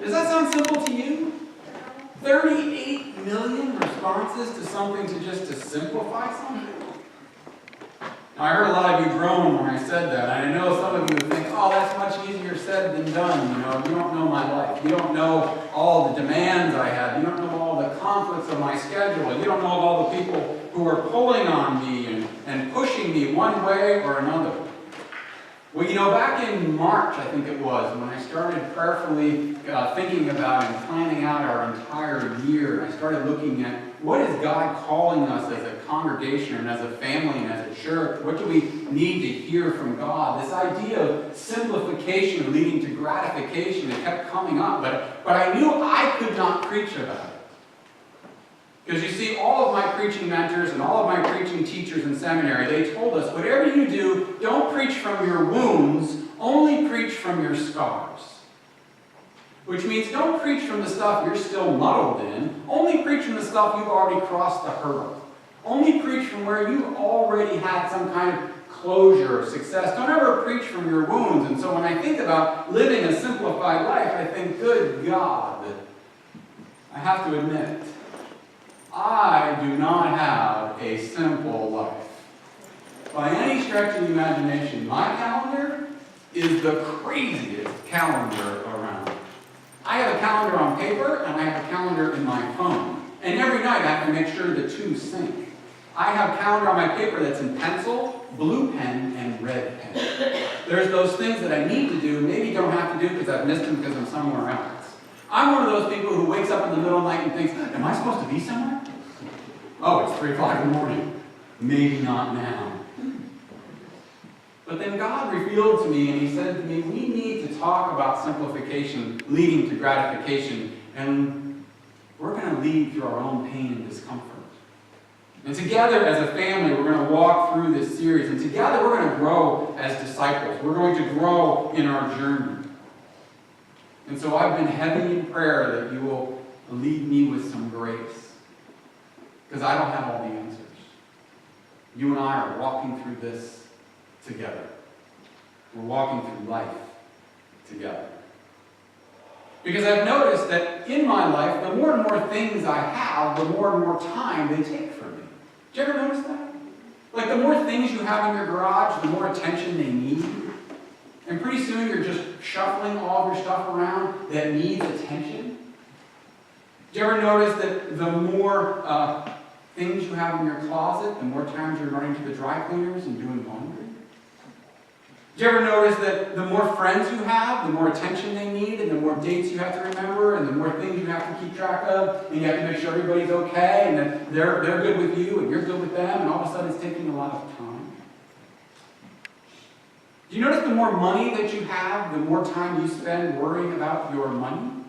Does that sound simple to you? 38 million responses to something to simplify something? Now, I heard a lot of you groan when I said that, and I know some of you would think, oh, that's much easier said than done. You don't know my life. You don't know all the demands I have. You don't know all the conflicts of my schedule. You don't know all the people who are pulling on me and pushing me one way or another. Well, back in March, I think it was, when I started prayerfully thinking about and planning out our entire year, I started looking at what is God calling us as a congregation and as a family and as a church? What do we need to hear from God? This idea of simplification leading to gratification, it kept coming up, but I knew I could not preach about it. Because you see, all of my preaching mentors and all of my preaching teachers in seminary, they told us, whatever you do, don't preach from your wounds, only preach from your scars. Which means don't preach from the stuff you're still muddled in, only preach from the stuff you've already crossed the hurdle. Only preach from where you already had some kind of closure or success. Don't ever preach from your wounds. And so when I think about living a simplified life, I think, good God, I have to admit, I do not have a simple life. By any stretch of the imagination, my calendar is the craziest calendar around. I have a calendar on paper, and I have a calendar in my phone. And every night I have to make sure the two sync. I have a calendar on my paper that's in pencil, blue pen, and red pen. There's those things that I need to do, maybe don't have to do because I've missed them because I'm somewhere else. I'm one of those people who wakes up in the middle of the night and thinks, am I supposed to be somewhere? Oh, it's 3 o'clock in the morning. Maybe not now. But then God revealed to me, and He said to me, we need to talk about simplification leading to gratification, and we're going to lead through our own pain and discomfort. And together as a family, we're going to walk through this series, and together we're going to grow as disciples. We're going to grow in our journey. And so I've been heavy in prayer that you will lead me with some grace, because I don't have all the answers. You and I are walking through this together. We're walking through life together. Because I've noticed that in my life, the more and more things I have, the more and more time they take from me. Did you ever notice that? Like the more things you have in your garage, the more attention they need. And pretty soon you're just shuffling all of your stuff around that needs attention. Did you ever notice that the more things you have in your closet, the more times you're running to the dry cleaners and doing laundry? Did you ever notice that the more friends you have, the more attention they need, and the more dates you have to remember, and the more things you have to keep track of, and you have to make sure everybody's okay, and that they're good with you, and you're good with them, and all of a sudden it's taking a lot of time? Do you notice the more money that you have, the more time you spend worrying about your money?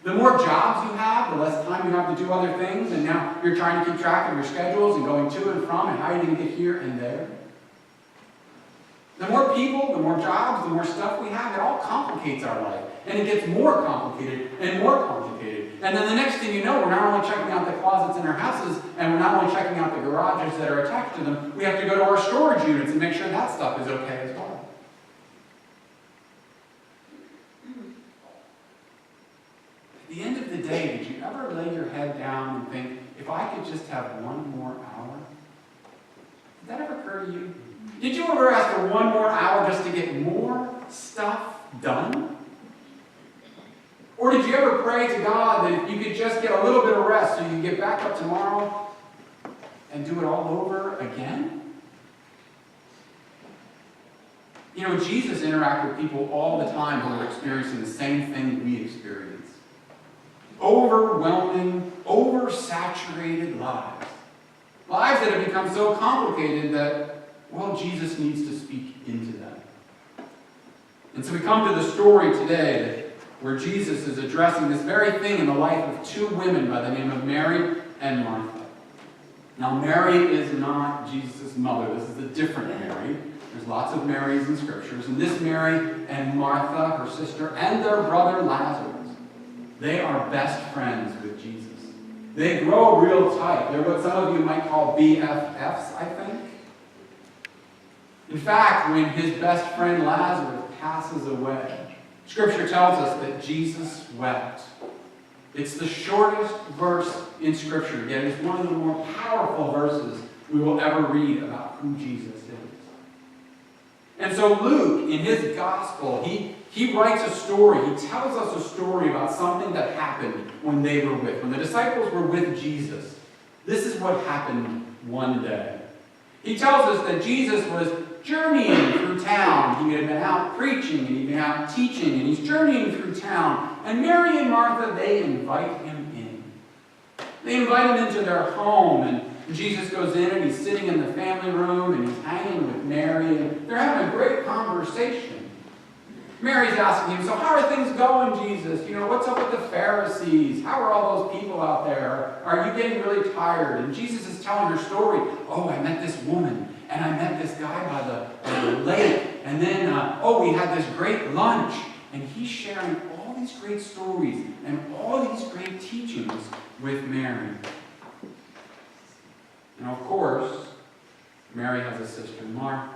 The more jobs you have, the less time you have to do other things, and now you're trying to keep track of your schedules and going to and from, and how you're going to get here and there. The more people, the more jobs, the more stuff we have, it all complicates our life. And it gets more complicated and more complicated. And then the next thing you know, we're not only checking out the closets in our houses, and we're not only checking out the garages that are attached to them, we have to go to our storage units and make sure that stuff is okay as well. At the end of the day, did you ever lay your head down and think, if I could just have one more hour? Did that ever occur to you? Did you ever ask for one more hour just to get more stuff done? Or did you ever pray to God that if you could just get a little bit of rest so you can get back up tomorrow and do it all over again? Jesus interacted with people all the time who were experiencing the same thing we experience. Overwhelming, oversaturated lives. Lives that have become so complicated that Jesus needs to speak into them. And so we come to the story today where Jesus is addressing this very thing in the life of two women by the name of Mary and Martha. Now, Mary is not Jesus' mother. This is a different Mary. There's lots of Marys in scriptures. And this Mary and Martha, her sister, and their brother Lazarus, they are best friends with Jesus. They grow real tight. They're what some of you might call BFFs, I think. In fact, when his best friend Lazarus passes away, Scripture tells us that Jesus wept. It's the shortest verse in Scripture, yet it's one of the more powerful verses we will ever read about who Jesus is. And so Luke, in his gospel, he writes a story. He tells us a story about something that happened when the disciples were with Jesus. This is what happened one day. He tells us that Jesus was journeying through town. He had been out preaching, and he'd been out teaching, and he's journeying through town. And Mary and Martha, they invite him in. They invite him into their home, and Jesus goes in, and he's sitting in the family room, and he's hanging with Mary, and they're having a great conversation. Mary's asking him, so how are things going, Jesus? What's up with the Pharisees? How are all those people out there? Are you getting really tired? And Jesus is telling her story. Oh, I met this woman, and I met this guy by the lake, and then, we had this great lunch. And he's sharing all these great stories and all these great teachings with Mary. And of course, Mary has a sister, Martha.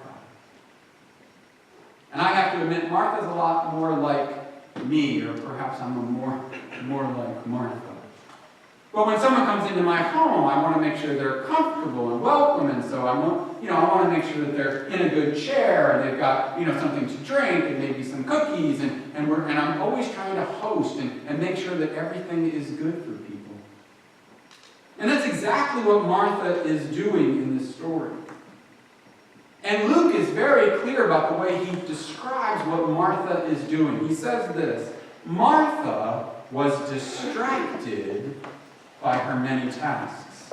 And I have to admit, Martha's a lot more like me, or perhaps I'm more like Martha. But when someone comes into my home, I want to make sure they're comfortable and welcome, and so I want to make sure that they're in a good chair, and they've got something to drink, and maybe some cookies, and I'm always trying to host and make sure that everything is good for people. And that's exactly what Martha is doing in this story. And Luke is very clear about the way he describes what Martha is doing. He says this: Martha was distracted by her many tasks.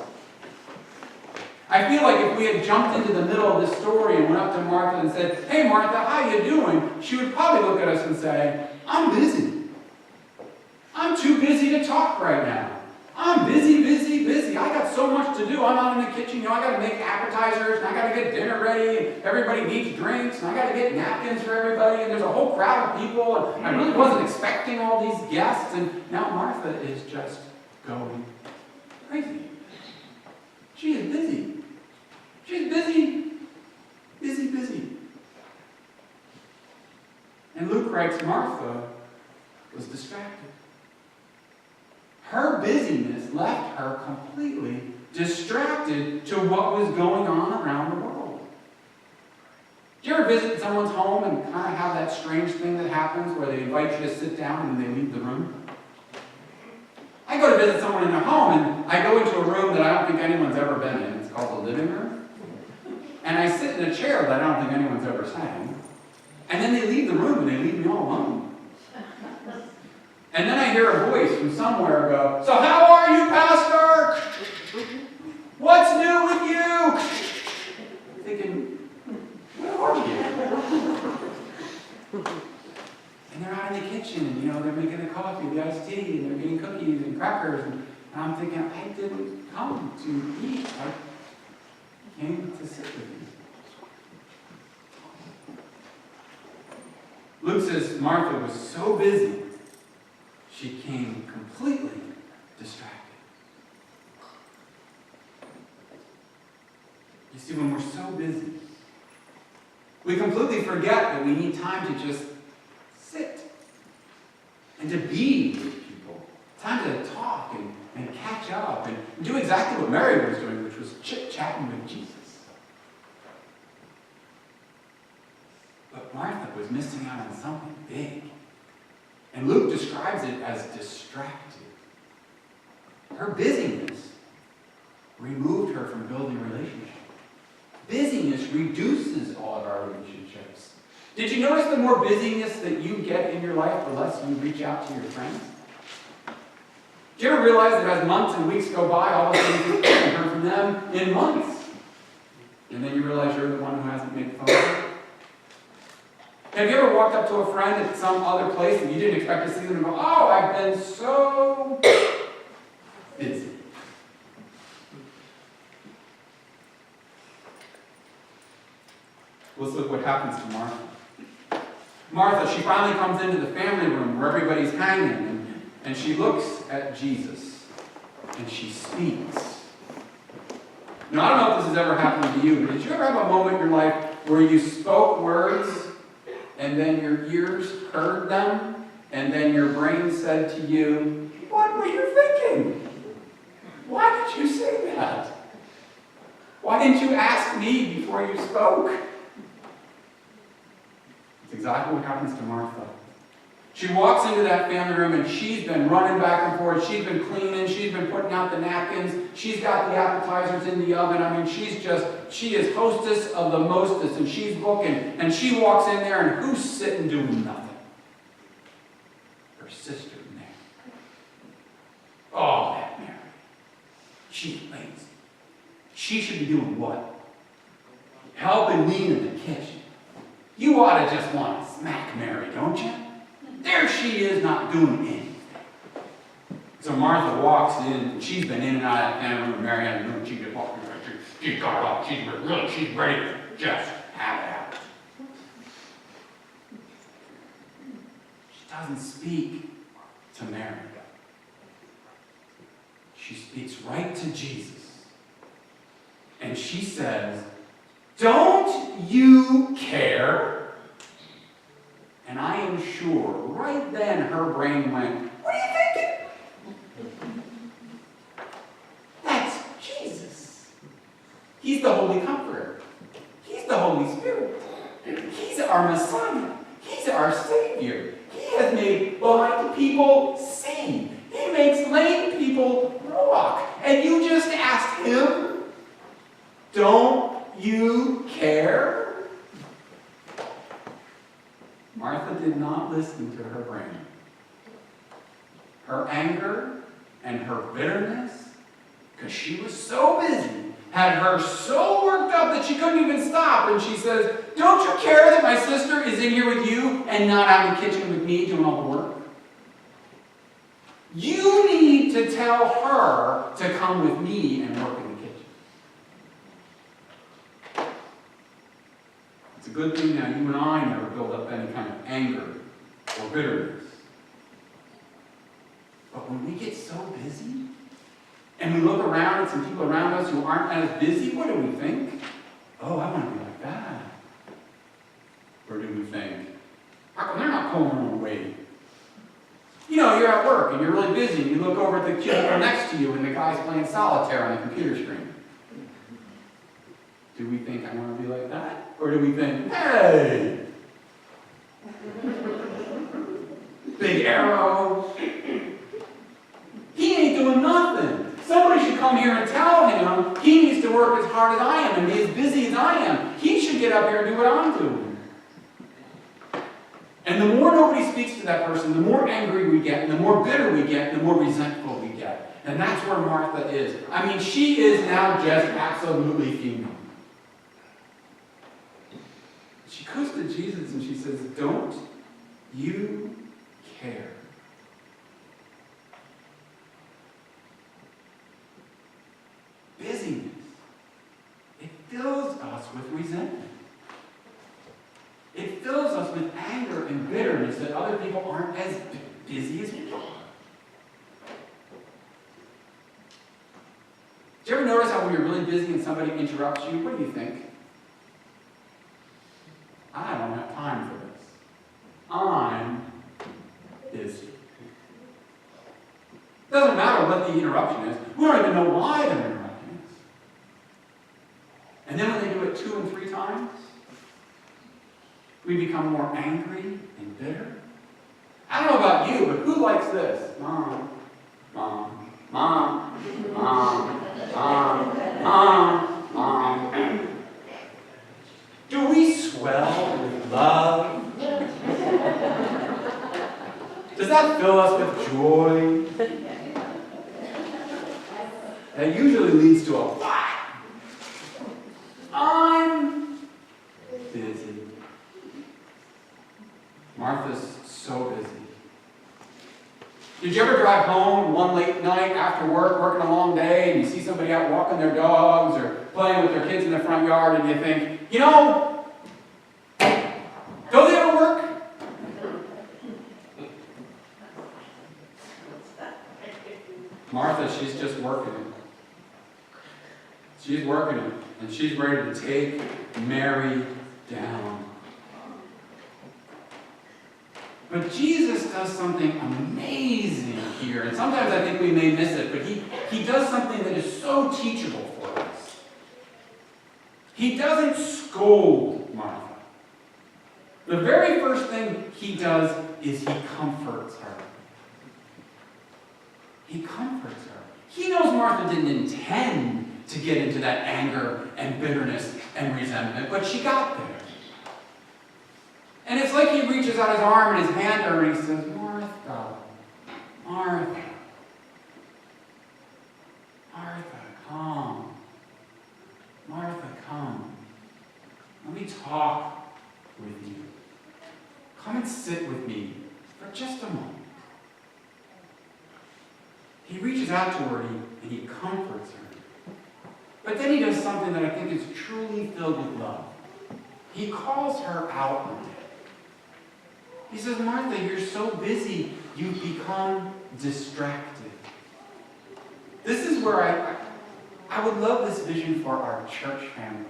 I feel like if we had jumped into the middle of this story and went up to Martha and said, "Hey Martha, how you doing?" she would probably look at us and say, "I'm busy. I'm too busy to talk right now. I'm busy, busy, busy. I got so much to do. I'm out in the kitchen. I got to make appetizers, and I got to get dinner ready, and everybody needs drinks, and I got to get napkins for everybody, and there's a whole crowd of people, and I really wasn't expecting all these guests." And now Martha is just going crazy. She is busy. She's busy, busy, busy. And Luke writes, Martha was distracted. Her busyness left her completely distracted to what was going on around the world. Do you ever visit someone's home and kind of have that strange thing that happens where they invite you to sit down and then they leave the room? I go to visit someone in their home, and I go into a room that I don't think anyone's ever been in. It's called the living room. And I sit in a chair that I don't think anyone's ever sat in. And then they leave the room, and they leave me all alone. And then I hear a voice from somewhere go, "So how are you, Pastor? What's new with you?" I'm thinking, where are you? And they're out in the kitchen, and they're making the coffee, the iced tea, and they're getting cookies and crackers. And I'm thinking, I didn't come to eat. I came to sit with you. Luke says Martha was so busy, she became completely distracted. You see, when we're so busy, we completely forget that we need time to just sit and to be with people. Time to talk and catch up and do exactly what Mary was doing, which was chit-chatting with Jesus. But Martha was missing out on something big. And Luke describes it as distracted. Her busyness removed her from building relationships. Busyness reduces all of our relationships. Did you notice the more busyness that you get in your life, the less you reach out to your friends? Do you ever realize that as months and weeks go by, all of a sudden you haven't heard from them in months? And then you realize you're the one who hasn't made phone calls? Have you ever walked up to a friend at some other place and you didn't expect to see them and go, "Oh, I've been so busy"? Let's look what happens to Martha. Martha, she finally comes into the family room where everybody's hanging, and she looks at Jesus, and she speaks. Now, I don't know if this has ever happened to you, but did you ever have a moment in your life where you spoke words and then your ears heard them, and then your brain said to you, what were you thinking? Why did you say that? Why didn't you ask me before you spoke? It's exactly what happens to Martha. She walks into that family room and she's been running back and forth. She's been cleaning. She's been putting out the napkins. She's got the appetizers in the oven. I mean, she is hostess of the mostest, and she's booking. And she walks in there, and who's sitting doing nothing? Her sister Mary. Oh, that Mary. She's lazy. She should be doing what? Helping me in the kitchen. You ought to just want to smack Mary, don't you? There she is, not doing anything. So Martha walks in. She's been in and out of that family room. Mary hasn't known. She's walking around. She's got it all. She's ready to just have it out. She doesn't speak to Mary. She speaks right to Jesus. And she says, don't you care? And I am sure, right then her brain went, what are you thinking? That's Jesus. He's the Holy Comforter. He's the Holy Spirit. He's our Messiah. He's our Savior. He has made blind people see. He makes lame people walk. And you just asked him, don't you care? Martha did not listen to her brain. Her anger and her bitterness, because she was so busy, had her so worked up that she couldn't even stop. And she says, don't you care that my sister is in here with you and not out in the kitchen with me doing all the work? You need to tell her to come with me and work in the kitchen. It's a good thing that you and I never build up any kind of anger or bitterness. But when we get so busy, and we look around at some people around us who aren't as busy, what do we think? Oh, I want to be like that. Or do we think, how come they're not pulling their own weight? You know, you're at work and you're really busy, and you look over at the cubicle next to you and the guy's playing solitaire on the computer screen. Do we think, I want to be like that? Or do we think, hey, big arrow, he ain't doing nothing. Somebody should come here and tell him he needs to work as hard as I am and be as busy as I am. He should get up here and do what I'm doing. And the more nobody speaks to that person, the more angry we get, and the more bitter we get, and the more resentful we get. And that's where Martha is. I mean, she is now just absolutely fuming. She goes to Jesus and she says, don't you care? Busyness. It fills us with resentment. It fills us with anger and bitterness that other people aren't as busy as we are. Do you ever notice how when you're really busy and somebody interrupts you, what do you think? I don't have time for this. I'm busy. It doesn't matter what the interruption is. We don't even know why they're interrupting us. And then when they do it 2 and 3 times, we become more angry and bitter. I don't know about you, but who likes this? Mom, mom, mom, mom, mom, mom, mom. Do we swell with love? Does that fill us with joy? That usually leads to a what? I'm busy. Martha's so busy. Did you ever drive home one late night after work, working a long day, and you see somebody out walking their dogs or playing with their kids in the front yard, and you think, you know, don't they ever work? Martha, she's just working it. She's working it, and she's ready to take Mary down. does something amazing here. And sometimes I think we may miss it, but he does something that is so teachable for us. He doesn't scold Martha. The very first thing he does is he comforts her. He comforts her. He knows Martha didn't intend to get into that anger and bitterness and resentment, but she got there. And it's like he reaches out his arm and his hand to her and he says, Martha, Martha, Martha, come. Martha, come. Let me talk with you. Come and sit with me for just a moment. He reaches out to her and he comforts her. But then he does something that I think is truly filled with love. He calls her out on it. He says, Martha, you're so busy, you've become distracted. This is where I would love this vision for our church family.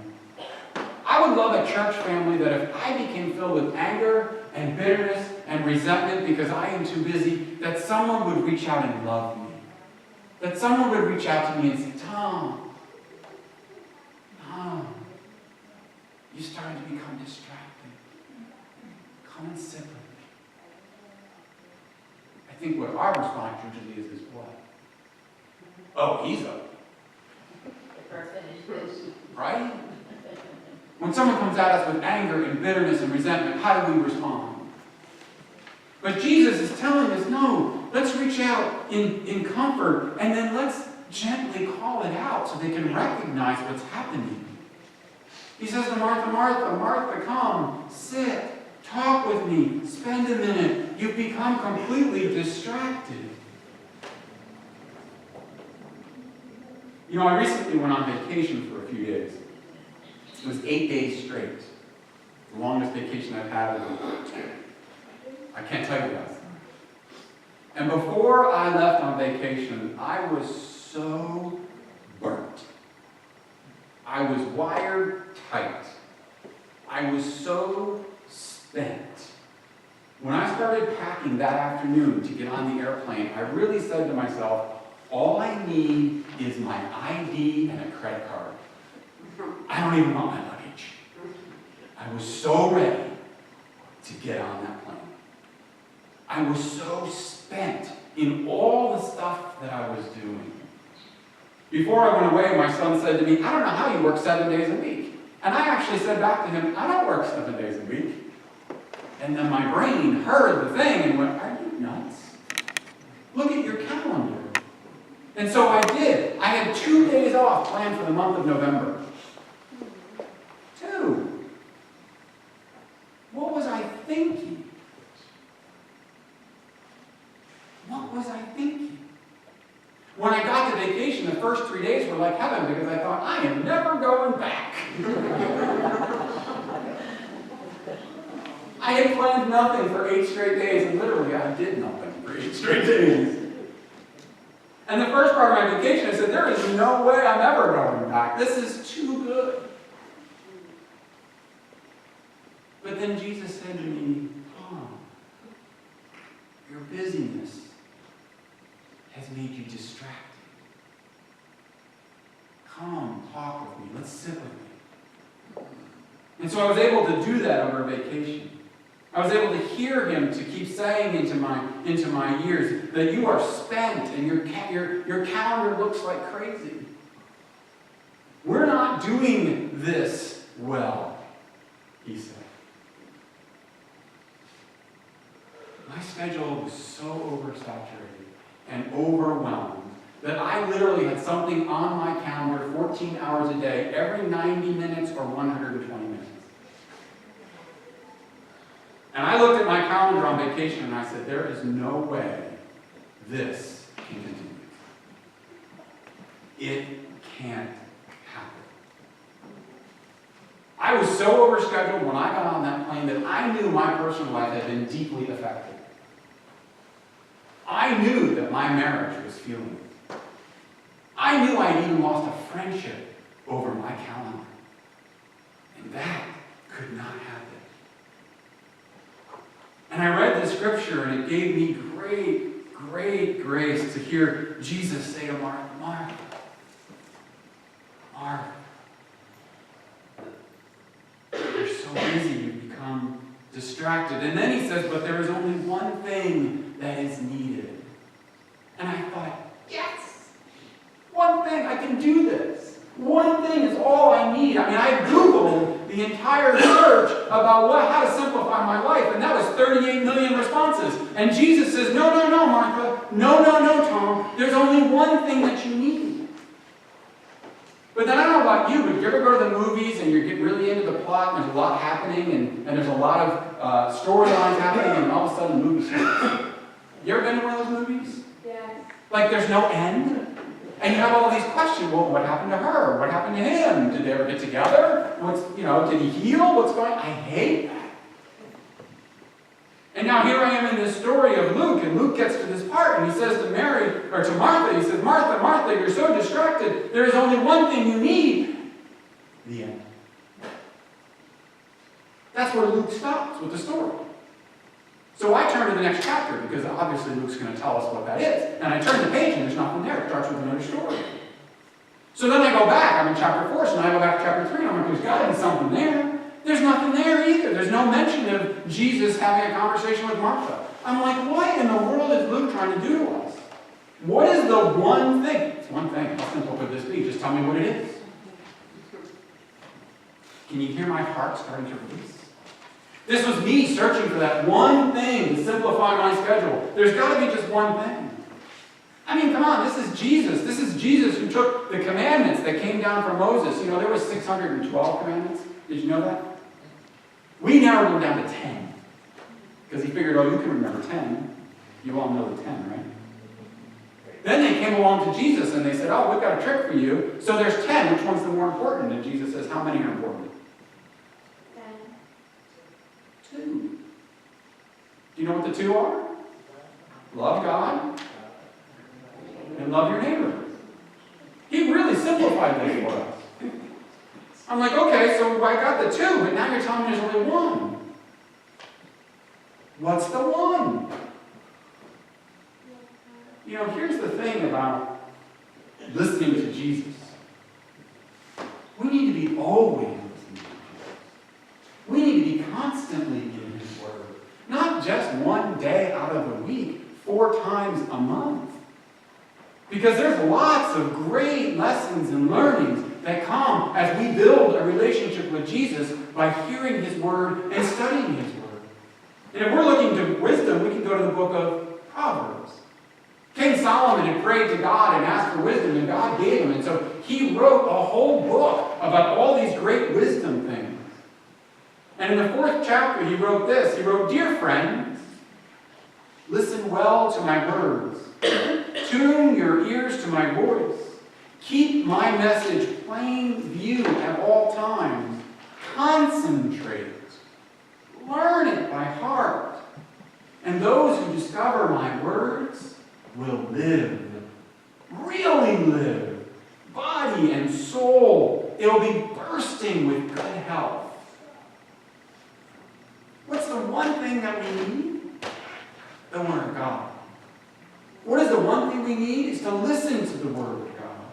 I would love a church family that if I became filled with anger and bitterness and resentment because I am too busy, that someone would reach out and love me. That someone would reach out to me and say, Tom, you're starting to become distracted. Come and sit with me. I think what our response usually is what? Oh, he's up. Right? When someone comes at us with anger and bitterness and resentment, how do we respond? But Jesus is telling us, no, let's reach out in comfort and then let's gently call it out so they can recognize what's happening. He says to Martha, Martha, Martha, come, sit, talk with me, spend a minute. You've become completely distracted. You know, I recently went on vacation for a few days. It was 8 days straight. The longest vacation I've had. I can't tell you that. And before I left on vacation, I was so burnt. I was wired tight. I was so spent. When I started packing that afternoon to get on the airplane, I really said to myself, all I need is my ID and a credit card. I don't even want my luggage. I was so ready to get on that plane. I was so spent in all the stuff that I was doing. Before I went away, my son said to me, I don't know how you work 7 days a week. And I actually said back to him, I don't work 7 days a week. And then my brain heard the thing and went, are you nuts? Look at your calendar. And so I did. I had 2 days off planned for the month of November. 2. What was I thinking? What was I thinking? When I got to vacation, the first 3 days were like heaven because I thought, I am never going back. I had planned nothing for 8 straight days, and literally I did nothing for 8 straight days. And the first part of my vacation, I said, there is no way I'm ever going back. This is too good. But then Jesus said to me, your busyness has made you distracted. Come, talk with me. Let's sit with me. And so I was able to do that over vacation. I was able to hear him to keep saying into my ears that you are spent and your calendar looks like crazy. We're not doing this well, he said. My schedule was so oversaturated and overwhelmed that I literally had something on my calendar 14 hours a day, every 90 minutes or 120 minutes. And I looked at my calendar on vacation and I said, there is no way this can continue. It can't happen. I was so overscheduled when I got on that plane that I knew my personal life had been deeply affected. I knew that my marriage was feeling it. I knew I had even lost a friendship over my calendar. And that could not happen. And I read the scripture, and it gave me great, great grace to hear Jesus say to Martha, Martha, Martha, you're so busy, you've become distracted. And then he says, but there is only one thing that is needed. And I thought, yes, one thing, I can do this. One thing is all I need. I mean, I Googled the entire search about how to simplify my life, and that was 38 million responses. And Jesus says, no, no, no, Martha. No, no, no, Tom. There's only one thing that you need. But then I don't know about you, but if you ever go to the movies and you're getting really into the plot, and there's a lot happening, and there's a lot of storylines happening, and all of a sudden the movie starts. You ever been to one of those movies? Yes. Like there's no end? And you have all these questions. Well, what happened to her? What happened to him? Did they ever get together? Did he heal? What's going on? I hate that. And now here I am in this story of Luke, and Luke gets to this part, and he says to Mary, or to Martha, he says, Martha, Martha, you're so distracted. There is only one thing you need. The end. That's where Luke stops with the story. So I turn to the next chapter, because obviously Luke's going to tell us what that is. And I turn the page, and there's nothing there. It starts with another story. So then I go back. I'm in chapter 4, so now I go back to chapter 3, and I'm like, there's got to be something there. There's nothing there either. There's no mention of Jesus having a conversation with Martha. I'm like, what in the world is Luke trying to do to us? What is the one thing? It's one thing. How simple could this be? Just tell me what it is. Can you hear my heart starting to release? This was me searching for that one thing to simplify my schedule. There's got to be just one thing. I mean, come on, this is Jesus. This is Jesus who took the commandments that came down from Moses. You know, there were 612 commandments. Did you know that? We narrowed them down to 10. Because he figured, oh, you can remember 10. You all know the 10, right? Then they came along to Jesus and they said, oh, we've got a trick for you. So there's 10. Which one's the more important? And Jesus says, how many are important? 2. Do you know what the 2 are? Love God and love your neighbor. He really simplified this for us. I'm like, okay, so I got the 2, but now you're telling me there's only 1. What's the 1? You know, here's the thing about listening to Jesus. We need to be always listening to Jesus. We need to be constantly in His Word. Not just one day out of the week, 4 times a month. Because there's lots of great lessons and learnings that come as we build a relationship with Jesus by hearing His Word and studying His Word. And if we're looking to wisdom, we can go to the book of Proverbs. King Solomon had prayed to God and asked for wisdom, and God gave him. And so he wrote a whole book about all these great wisdom things. And in the 4th chapter, he wrote this. He wrote, dear friends, listen well to my words. Tune your ears to my voice. Keep my message plain view at all times. Concentrate. Learn it by heart. And those who discover my words will live. Really live. Body and soul. They will be bursting with good health. What's the one thing that we need? The Word of God. What is the one thing we need? Is to listen to the Word of God.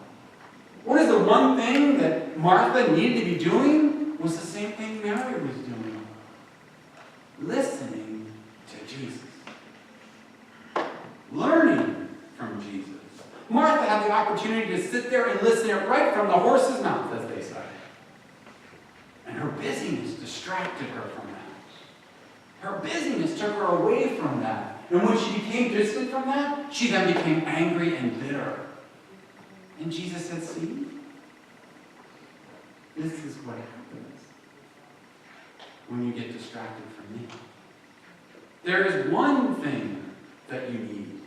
What is the one thing that Martha needed to be doing? Was the same thing Mary was doing. Listening to Jesus. Learning from Jesus. Martha had the opportunity to sit there and listen it right from the horse's mouth, as they say. And her busyness distracted her from that. Her busyness took her away from that. And when she became distant from that, she then became angry and bitter. And Jesus said, see, this is what happens when you get distracted from me. There is one thing that you need.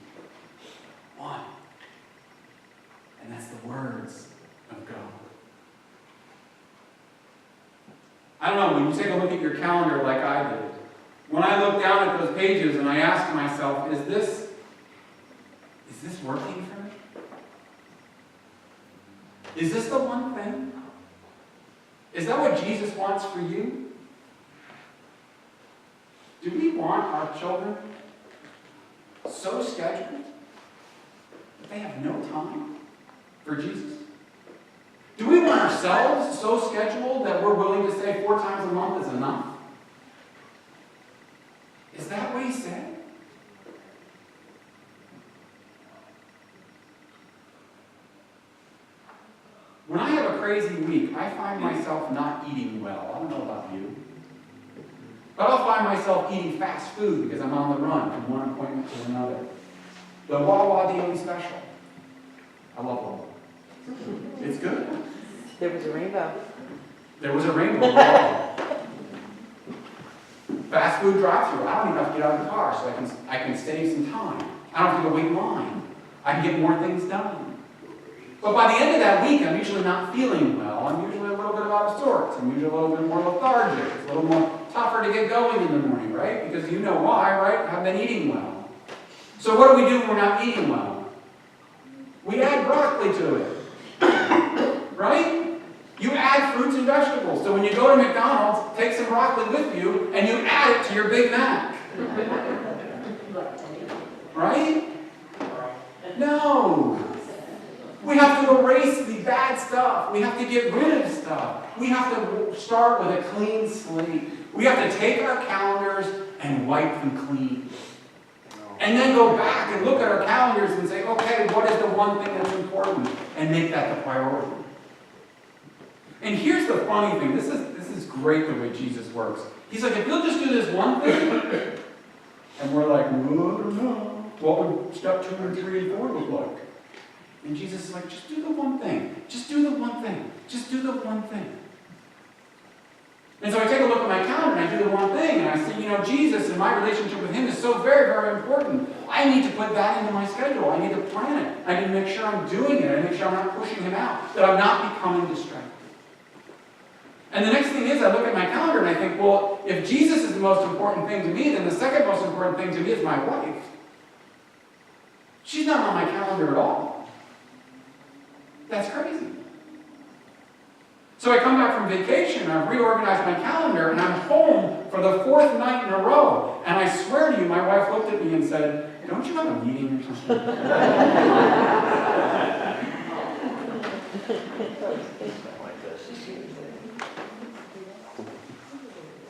One. And that's the words of God. I don't know, when you take a look at your calendar like I did, when I look down at those pages and I ask myself, is this working for me? Is this the one thing? Is that what Jesus wants for you? Do we want our children so scheduled that they have no time for Jesus? Do we want ourselves so scheduled that we're willing to say 4 times a month is enough? Is that what he said? When I have a crazy week, I find myself not eating well. I don't know about you. But I'll find myself eating fast food because I'm on the run from one appointment to another. The Wawa Daily Special. I love Wawa. It's good. There was a rainbow. There was a rainbow. Fast food drive-thru. I don't even have to get out of the car, so I can save some time. I don't have to go wait in line. I can get more things done. But by the end of that week, I'm usually not feeling well. I'm usually a little bit out of sorts. I'm usually a little bit more lethargic. It's a little more tougher to get going in the morning, right? Because you know why, right? I've been eating well. So what do we do when we're not eating well? We add broccoli to it. Right? You add fruits and vegetables. So when you go to McDonald's, take some broccoli with you, and you add it to your Big Mac. Right? No. We have to erase the bad stuff. We have to get rid of stuff. We have to start with a clean slate. We have to take our calendars and wipe them clean. And then go back and look at our calendars and say, okay, what is the one thing that's important? And make that the priority. And here's the funny thing. This is great the way Jesus works. He's like, if you'll just do this one thing, and we're like, well, I don't know. What would step 2 and 3 and 4 look like? And Jesus is like, just do the one thing. Just do the one thing. Just do the one thing. And so I take a look at my calendar and I do the one thing. And I see, Jesus and my relationship with him is so very, very important. I need to put that into my schedule. I need to plan it. I need to make sure I'm doing it. I need to make sure I'm not pushing him out. That I'm not becoming distracted. And the next thing is I look at my calendar and I think, well, if Jesus is the most important thing to me, then the second most important thing to me is my wife. She's not on my calendar at all. That's crazy. So I come back from vacation, and I've reorganized my calendar, and I'm home for the 4th night in a row. And I swear to you, my wife looked at me and said, don't you have a meeting or something?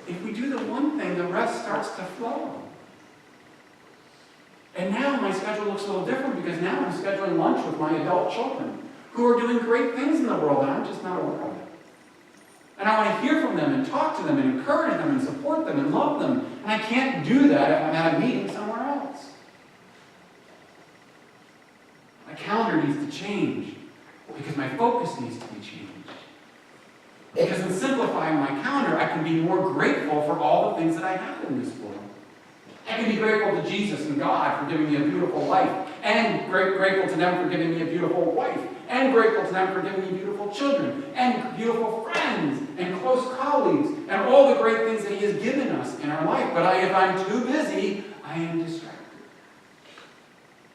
If we do the one thing, the rest starts to flow. And now my schedule looks a little different because now I'm scheduling lunch with my adult children who are doing great things in the world and I'm just not aware of it. And I want to hear from them and talk to them and encourage them and support them and love them. And I can't do that if I'm at a meeting somewhere else. My calendar needs to change because my focus needs to be changed. Because in simplifying my calendar, I can be more grateful for all the things that I have in this world. I can be grateful to Jesus and God for giving me a beautiful life, and grateful to them for giving me a beautiful wife, and grateful to them for giving me beautiful children, and beautiful friends, and close colleagues, and all the great things that he has given us in our life. But if I'm too busy, I am distracted.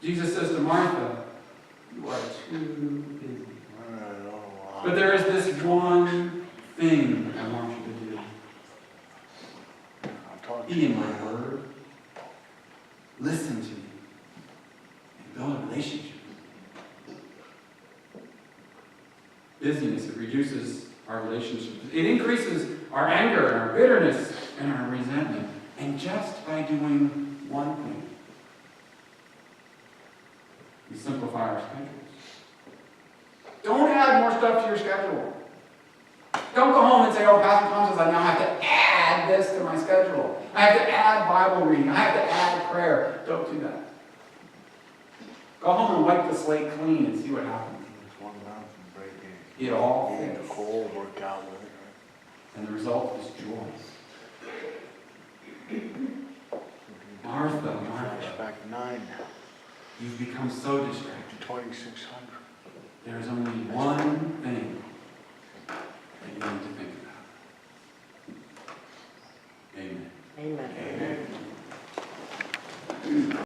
Jesus says to Martha, you are too busy. But there is this one thing I want you to do. Be in my word. Listen to me. And build a relationship with me. Busyness, it reduces our relationships. It increases our anger and our bitterness and our resentment. And just by doing one thing, we simplify our schedules. Don't add more stuff to your schedule. Don't go home and say, oh, Pastor Tom says I now have to add this to my schedule. I have to add Bible reading. I have to add prayer. Don't do that. Go home and wipe the slate clean and see what happens. It all fits. And the result is joy. Martha, Back 9. you've become so distracted. 2600. There's only one thing